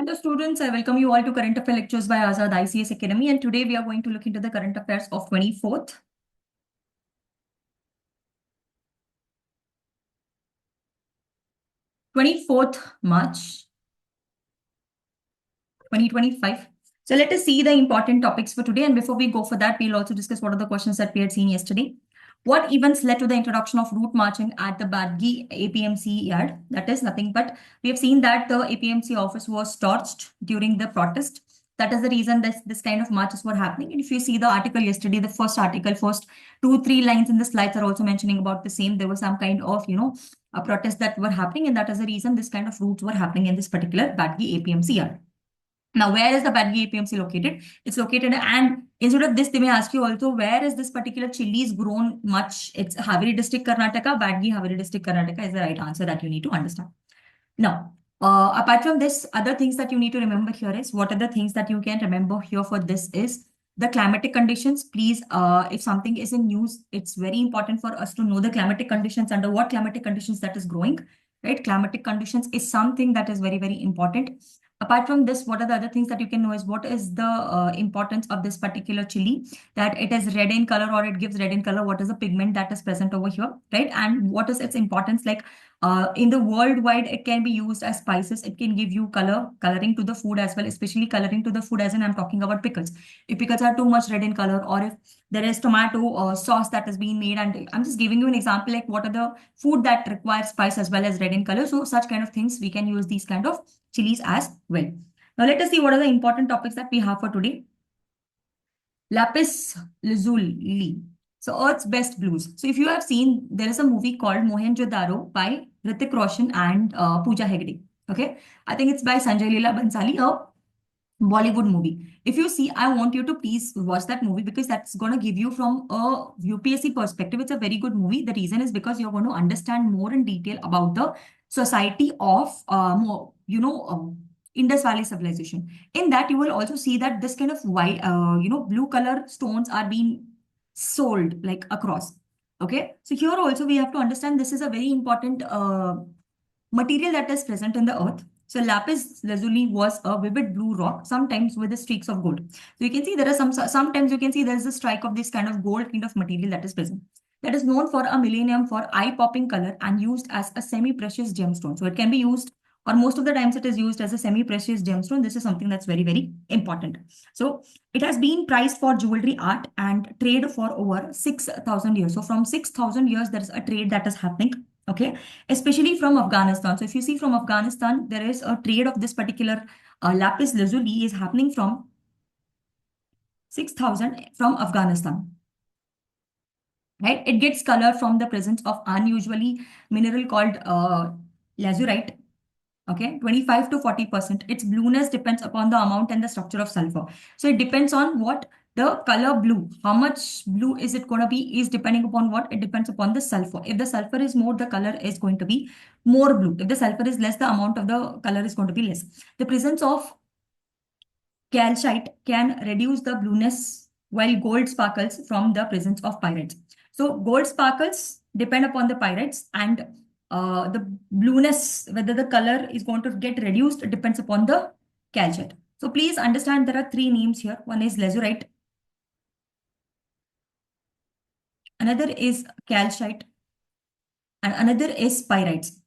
the students, I welcome you all to Current Affairs Lectures by Azad ICS Academy, and today we are going to look into the current affairs of 24th March 2025. So let us see the important topics for today, and before we go for that, we'll also discuss what are the questions that we had seen yesterday. What events led to the introduction of route marching at the Badgi APMC yard? That is nothing but we have seen that the APMC office was torched during the protest. That is the reason this kind of marches were happening. And if you see the article yesterday, the first article, first 2-3 lines in the slides are also mentioning about the same. There was some kind of, a protest that were happening, and that is the reason this kind of routes were happening in this particular Badgi APMC yard. Now, where is the Badgi APMC located? It's located, and instead of this, they may ask you also, where is this particular chilies grown much? It's Haveri district, Karnataka. Badgi, Haveri district, Karnataka is the right answer that you need to understand. Now, apart from this, other things that you need to remember here is, what are the things that you can remember here for this is the climatic conditions. Please, if something is in news, it's very important for us to know the climatic conditions, under what climatic conditions that is growing, right? Climatic conditions is something that is very, very important. Apart from this, what are the other things that you can know is what is the importance of this particular chili, that it is red in color or it gives red in color. What is the pigment that is present over here, right? And what is its importance? Like in the worldwide, it can be used as spices. It can give you coloring to the food as well, especially coloring to the food as in I'm talking about pickles. If pickles are too much red in color, or if there is tomato sauce that is being made, and I'm just giving you an example, like what are the food that require spice as well as red in color. So such kind of things, we can use these kind of chilies as well. Now let us see what are the important topics that we have for today. Lapis lazuli. So Earth's Best Blues. So if you have seen, there is a movie called Mohenjo-daro by Hrithik Roshan and Pooja Hegde. Okay, I think it's by Sanjay Leela Bansali, a Bollywood movie. If you see, I want you to please watch that movie, because that's going to give you from a UPSC perspective. It's a very good movie. The reason is because you're going to understand more in detail about the society of Indus Valley civilization. In that, you will also see that this kind of white, blue color stones are being sold like across. Okay, so here also we have to understand this is a very important material that is present in the earth. So lapis lazuli was a vivid blue rock, sometimes with the streaks of gold. So you can see there are sometimes you can see there is a strike of this kind of gold kind of material that is present. That is known for a millennium for eye-popping color and used as a semi-precious gemstone. So it can be used, or most of the times it is used as a semi-precious gemstone. This is something that's very, very important. So it has been prized for jewelry art and trade for over 6,000 years. So from 6,000 years, there is a trade that is happening. Okay, especially from Afghanistan. So if you see from Afghanistan, there is a trade of this particular lapis lazuli is happening from 6,000 from Afghanistan. Right, it gets color from the presence of unusually mineral called lazurite. Okay, 25 to 40%. Its blueness depends upon the amount and the structure of sulfur. So it depends on what the color blue, how much blue is it going to be, is depending upon what? It depends upon the sulfur. If the sulfur is more, the color is going to be more blue. If the sulfur is less, the amount of the color is going to be less. The presence of calcite can reduce the blueness, while gold sparkles from the presence of pyrites. So gold sparkles depend upon the pyrites, and the blueness, whether the color is going to get reduced, depends upon the calcite. So please understand there are three names here. One is lazurite, another is calcite, and another is pyrites.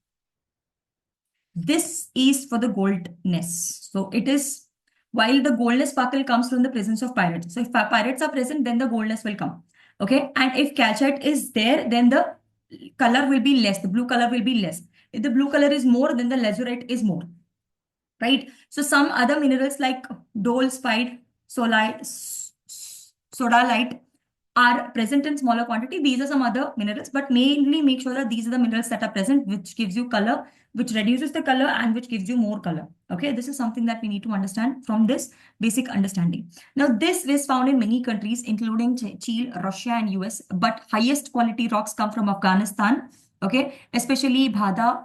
This is for the goldness. So it is, while the goldness sparkle comes from the presence of pyrites. So if pyrites are present, then the goldness will come. Okay, and if calcite is there, then the color will be less, the blue color will be less. If the blue color is more, then the lazurite is more, right? So some other minerals like dolspide, sodalite are present in smaller quantity. These are some other minerals, but mainly make sure that these are the minerals that are present, which gives you color, which reduces the color, and which gives you more color. Okay, this is something that we need to understand from this basic understanding. Now, this is found in many countries, including Chile, Russia, and US, but highest quality rocks come from Afghanistan. Okay, especially Bhatka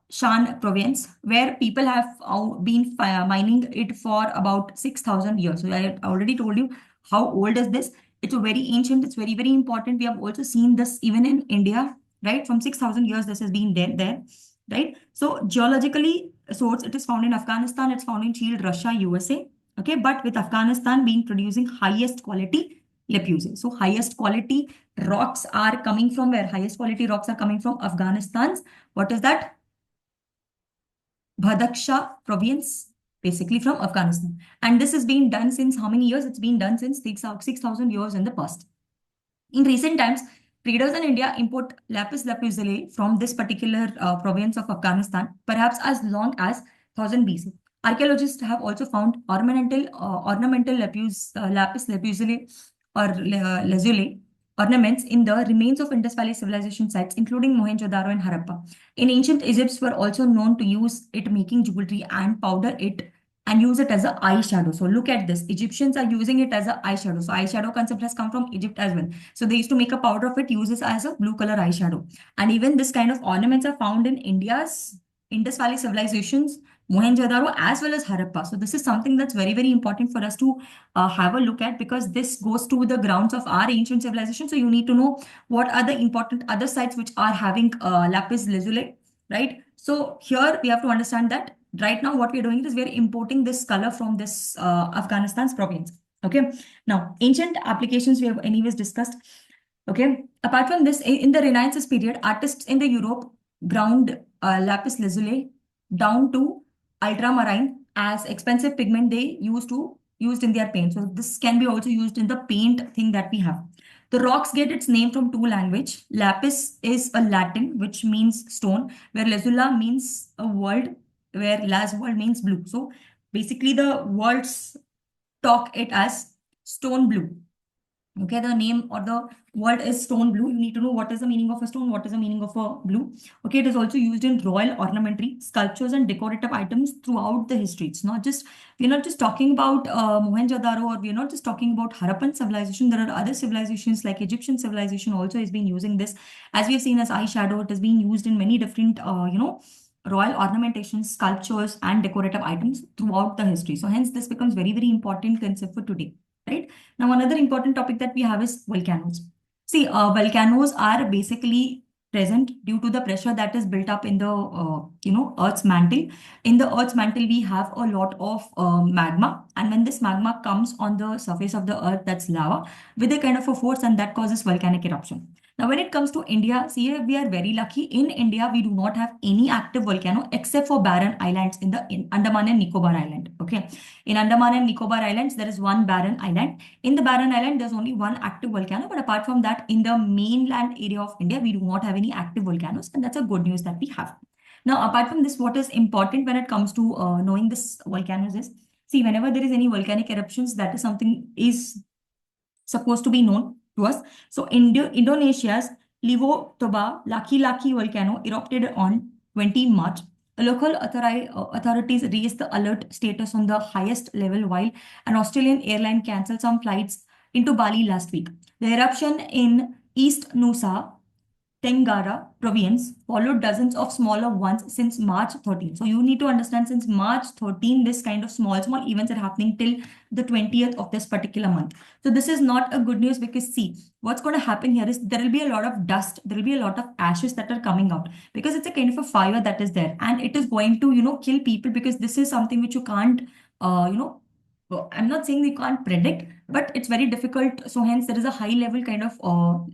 Shan province, where people have been mining it for about 6,000 years. So I already told you how old is this. It's a very ancient, it's very, very important. We have also seen this even in India, right? From 6,000 years, this has been there, right? So geologically, source. It is found in Afghanistan, it's found in Chile, Russia, USA. Okay, but with Afghanistan being producing highest quality lapusing. So highest quality rocks are coming from where? Highest quality rocks are coming from Afghanistan's. What is that? Badakhshan province, basically from Afghanistan. And this has been done since how many years? It's been done since 6,000 years in the past. In recent times, traders in India import lapis lazuli from this particular province of Afghanistan, perhaps as long as 1000 BC. Archaeologists have also found ornamental lapis lazuli or lazuli ornaments in the remains of Indus Valley civilization sites, including Mohenjo-daro and Harappa. In ancient Egypt, were also known to use it making jewelry and powder it and use it as an eyeshadow. So look at this. Egyptians are using it as an eyeshadow. So eyeshadow concept has come from Egypt as well. So they used to make a powder of it, use it as a blue color eyeshadow. And even this kind of ornaments are found in India's Indus Valley civilizations, Mohenjo-daro as well as Harappa. So this is something that's very, very important for us to have a look at, because this goes to the grounds of our ancient civilization. So you need to know what are the important other sites which are having lapis lazuli, right? So here we have to understand that right now what we're doing is we're importing this color from this Afghanistan's province. Okay. Now, ancient applications we have anyways discussed. Okay. Apart from this, in the Renaissance period, artists in the Europe ground lapis lazuli down to ultramarine as expensive pigment they used in their paint. So this can be also used in the paint thing that we have. The rocks get its name from two language. Lapis is a Latin, which means stone, where lazula means a world, where las world means blue. So basically the words talk it as stone blue. Okay, the name or the word is stone blue. You need to know what is the meaning of a stone, what is the meaning of a blue. Okay, it is also used in royal ornamentary, sculptures, and decorative items throughout the history. It's not just, we're not just talking about Mohenjo-daro, or we're not just talking about Harappan civilization. There are other civilizations like Egyptian civilization also has been using this. As we have seen as eyeshadow, it has been used in many different, royal ornamentations, sculptures, and decorative items throughout the history. So hence this becomes very, very important concept for today, right? Now, another important topic that we have is volcanoes. See, volcanoes are basically present due to the pressure that is built up in the, Earth's mantle. In the Earth's mantle, we have a lot of magma. And when this magma comes on the surface of the Earth, that's lava, with a kind of a force, and that causes volcanic eruption. Now, when it comes to India, see, we are very lucky. In India, we do not have any active volcano except for barren islands in Andaman and Nicobar Island. Okay. In Andaman and Nicobar Islands, there is one barren island. In the barren island, there's only one active volcano. But apart from that, in the mainland area of India, we do not have any active volcanoes. And that's a good news that we have. Now, apart from this, what is important when it comes to knowing this volcanoes is, see, whenever there is any volcanic eruptions, that is something is supposed to be known to us. So Indonesia's Livo Laki Laki volcano erupted on 20 March. Local authorities raised the alert status on the highest level, while an Australian airline cancelled some flights into Bali last week. The eruption in East Nusa Tenggara province followed dozens of smaller ones since March 13. So you need to understand, since March 13, this kind of small events are happening till the 20th of this particular month. So this is not a good news, because see, what's going to happen here is there will be a lot of dust, there will be a lot of ashes that are coming out, because it's a kind of a fire that is there, and it is going to, kill people, because this is something which you can't, I'm not saying you can't predict, but it's very difficult. So hence there is a high level kind of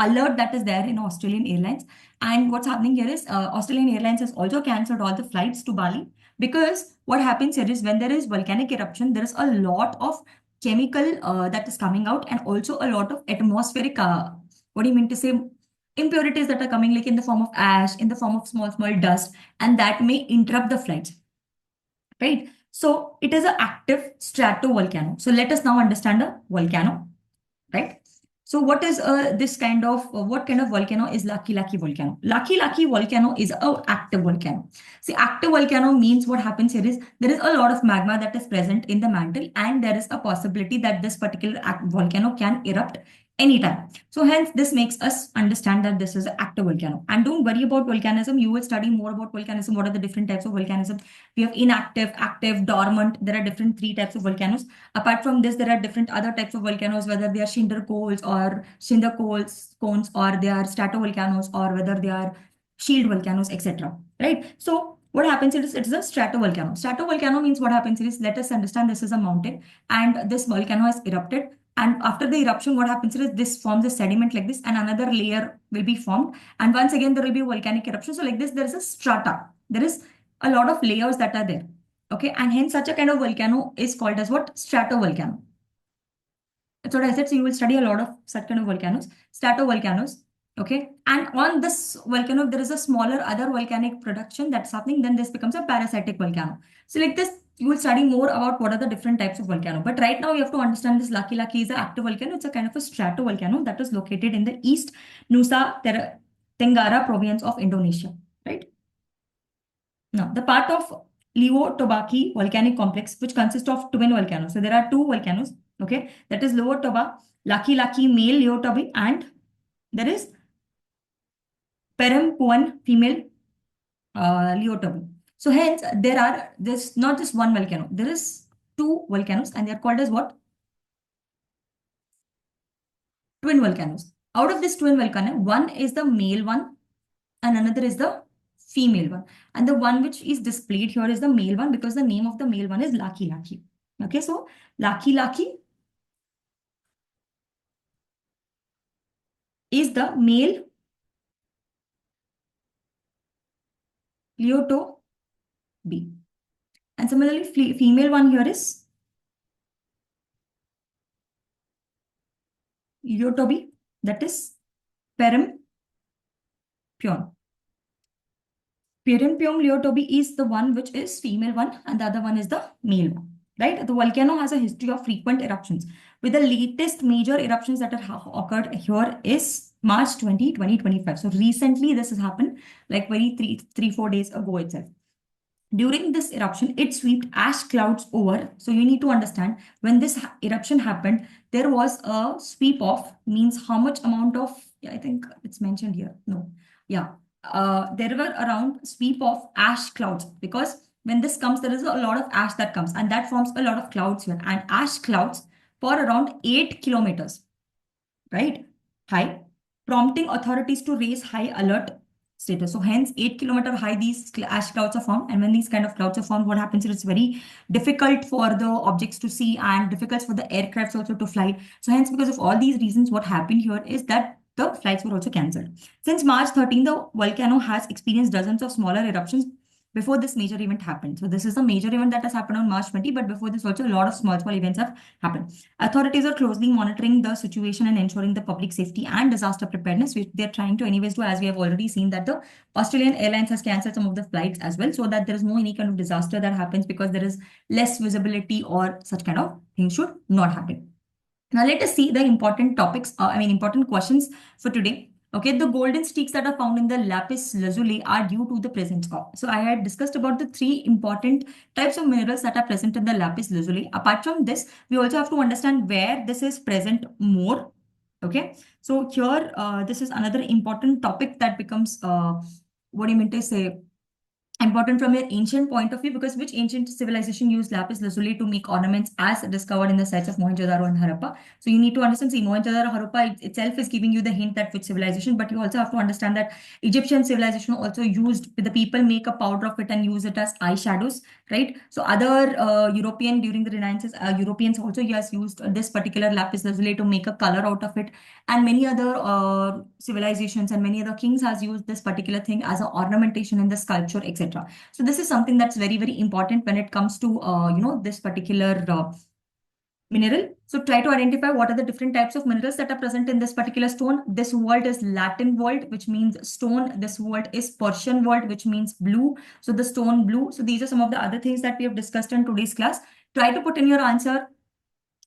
alert that is there in Australian Airlines. And what's happening here is Australian Airlines has also cancelled all the flights to Bali, because what happens here is when there is volcanic eruption, there is a lot of chemical that is coming out, and also a lot of atmospheric, what do you mean to say, impurities that are coming, like in the form of ash, in the form of small dust, and that may interrupt the flights, right? So it is an active stratovolcano. So let us now understand a volcano, right? So what is this kind of, what kind of volcano is Laki Laki volcano? Laki Laki volcano is a active volcano. See, active volcano means what happens here is there is a lot of magma that is present in the mantle, and there is a possibility that this particular volcano can erupt anytime. So hence this makes us understand that this is an active volcano. And don't worry about volcanism. You will study more about volcanism. What are the different types of volcanism? We have inactive, active, dormant. There are different three types of volcanoes. Apart from this, there are different other types of volcanoes, whether they are cinder cones, or they are stratovolcanoes, or whether they are shield volcanoes, etc. Right? So what happens is it's a stratovolcano. Stratovolcano means what happens is, let us understand this is a mountain and this volcano has erupted. And after the eruption, what happens is this forms a sediment like this, and another layer will be formed. And once again, there will be a volcanic eruption. So like this, there is a strata. There is a lot of layers that are there. Okay. And hence such a kind of volcano is called as what? Stratovolcano. That's what I said. So you will study a lot of such kind of volcanoes, stratovolcanoes. Okay. And on this volcano, if there is a smaller other volcanic production that's happening, then this becomes a parasitic volcano. So like this, you will study more about what are the different types of volcano. But right now you have to understand this Laki Laki is an active volcano. It's a kind of a stratovolcano that is located in the East Nusa Tenggara province of Indonesia. Right. Now, the part of Leo Tobaki volcanic complex, which consists of twin volcanoes. So there are two volcanoes, okay? That is Lower Toba, Laki Laki male Leo Tobi, and there is Perempuan female Leo Tobi. So hence, there's not just one volcano. There is two volcanoes, and they are called as what? Twin volcanoes. Out of this twin volcano, one is the male one, and another is the female one. And the one which is displayed here is the male one, because the name of the male one is Laki Laki. Okay, so Laki Laki is the male Lyoto B. And similarly, female one here is Lyoto B, that is Perem Pyon. Pyrimpyom Lyotobi is the one which is female one, and the other one is the male one. Right? The volcano has a history of frequent eruptions, with the latest major eruptions that have occurred here is March 2025. So recently this has happened, like very 4 days ago itself. During this eruption, it swept ash clouds over. So you need to understand, when this eruption happened, there was a sweep of, means how much amount of, I think it's mentioned here. No. Yeah. There were around sweep of ash clouds, because when this comes, there is a lot of ash that comes, and that forms a lot of clouds here, and ash clouds for around 8 kilometers, right? High, prompting authorities to raise high alert status. So hence 8-kilometer high, these ash clouds are formed. And when these kind of clouds are formed, what happens is it's very difficult for the objects to see and difficult for the aircrafts also to fly. So hence, because of all these reasons, what happened here is that the flights were also cancelled. Since March 13, the volcano has experienced dozens of smaller eruptions before this major event happened. So this is a major event that has happened on March 20, but before this also a lot of small events have happened. Authorities are closely monitoring the situation and ensuring the public safety and disaster preparedness, which they're trying to anyways do, as we have already seen that the Australian Airlines has cancelled some of the flights as well, so that there is no any kind of disaster that happens, because there is less visibility or such kind of things should not happen. Now let us see the important topics, important questions for today. Okay, the golden streaks that are found in the lapis lazuli are due to the presence of. So I had discussed about the 3 important types of minerals that are present in the lapis lazuli. Apart from this, we also have to understand where this is present more. Okay, so here, this is another important topic that becomes, what do you mean to say, important from your ancient point of view, because which ancient civilization used lapis lazuli to make ornaments as discovered in the sites of Mohenjo-daro and Harappa? So you need to understand, see, Mohenjo-daro, Harappa itself is giving you the hint that which civilization, but you also have to understand that Egyptian civilization also used, the people make a powder of it and use it as eyeshadows, right? So other European, during the Renaissance, Europeans also yes used this particular lapis lazuli to make a color out of it, and many other civilizations and many other kings has used this particular thing as an ornamentation in the sculpture, etc. So this is something that's very, very important when it comes to, this particular mineral. So try to identify what are the different types of minerals that are present in this particular stone. This word is Latin word, which means stone. This word is Persian word, which means blue. So the stone blue. So these are some of the other things that we have discussed in today's class. Try to put in your answer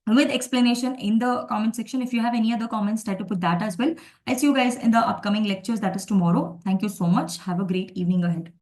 with explanation in the comment section. If you have any other comments, try to put that as well. I'll see you guys in the upcoming lectures, that is tomorrow. Thank you so much. Have a great evening ahead.